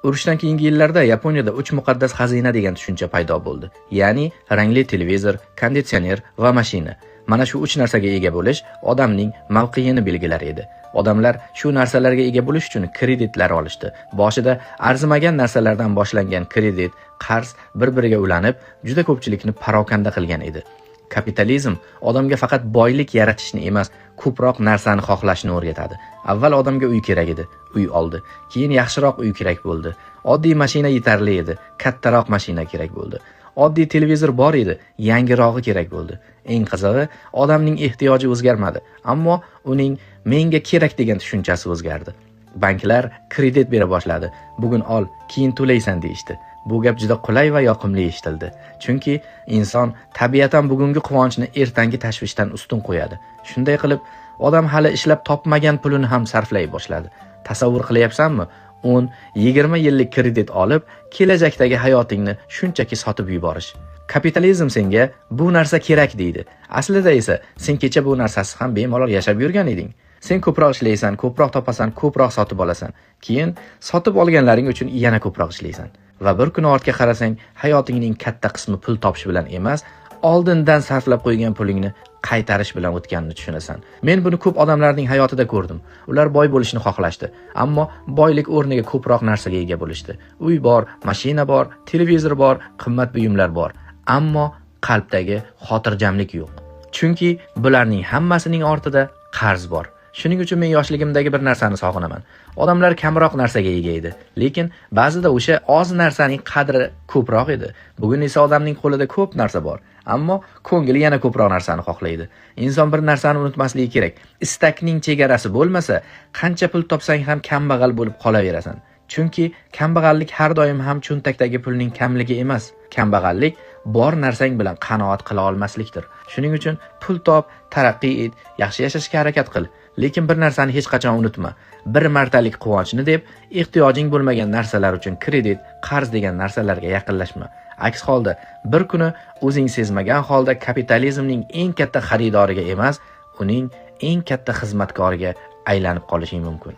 Urushdan keyingi yillarda Yaponiyada 3 muqaddas xazina degan tushuncha paydo bo'ldi. Ya'ni rangli televizor, konditsioner va mashina. Mana shu 3 narsaga ega bo'lish odamning mavqeyini belgilar edi. Odamlar shu narsalarga ega bo'lish uchun kreditlar olishdi. Boshida arzimagan narsalardan boshlangan kredit, qarz bir-biriga ulanib, juda ko'pchilikni parokanda qilgan edi. Kapitalizm odamga faqat boylik yaratishni emas, ko'proq narsani xohlashni o'rgatadi. Avval odamga uy kerak edi, uy oldi. Keyin yaxshiroq uy kerak bo'ldi. Oddiy mashina yetarli edi, kattaroq mashina kerak bo'ldi. Oddiy televizor bor edi, yangirog'i kerak bo'ldi. Eng qizig'i, odamning ehtiyoji o'zgarmadi, ammo uning menga kerak degan tushunchasi o'zgardi. Banklar kredit bera boshladi. Bugun ol, keyin to'laysan deyishdi. Bu gap juda qulay va yoqimli eshitildi. Chunki inson tabiatan bugungi quvonchni ertangi tashvishdan ustun qo'yadi. Shunday qilib, odam hali ishlab topmagan pulini ham sarflay boshladi. Tasavvur qilyapsanmi? 10-20 yillik kredit olib, kelajakdagi hayotingni shunchaki sotib yuborish. Kapitalizm senga bu narsa kerak deydi. Aslida esa sen kecha bu narsasiz ham bemalol yashab yurgan eding. Sen ko'proq ishlaysan, ko'proq topasan, ko'proq sotib olasan. Keyin sotib olganlaring uchun yana ko'proq ishlaysan. Va bir kun ortga qarasang, hayotingning katta qismi pul topish bilan emas, oldindan sarflab qo'ygan pulingni qaytarish bilan o'tganini tushunasan. Men buni ko'p odamlarning hayotida ko'rdim. Ular boy bo'lishni xohlashdi, ammo boylik o'rniga ko'proq narsaga ega bo'lishdi. Uy bor, mashina bor, televizor bor, qimmat buyumlar bor, ammo qalbdagi xotirjamlik yo'q. Chunki bularning hammasining ortida qarz bor. Shuning uchun men yoshligimdagi bir narsani sog'inaman. Odamlar kamroq narsaga ega edi, lekin ba'zida o'sha oz narsaning qadri ko'proq edi. Bugun esa odamning qo'lida ko'p narsa bor, ammo ko'ngli yana ko'proq narsani xohlaydi. Inson bir narsani unutmasligi kerak. Istakning chegarasi bo'lmasa, qancha pul topsang ham kambag'al bo'lib qolaverasan. Chunki kambag'allik har doim ham cho'ntakdagi pulning kamligi emas. Kambag'allik bor narsang bilan qanoat qila olmaslikdir. Shuning uchun pul top, taraqqiy et, yaxshi yashashga harakat qil. Lekin bir narsani hech qachon unutma. Bir martalik quvonchni deb ehtiyojing bo'lmagan narsalar uchun kredit, qarz degan narsalarga yaqinlashma. Aks holda bir kuni o'zing sezmagan holda kapitalizmning eng katta xaridoriga emas, uning eng katta xizmatkoriga aylanib qolishing mumkin.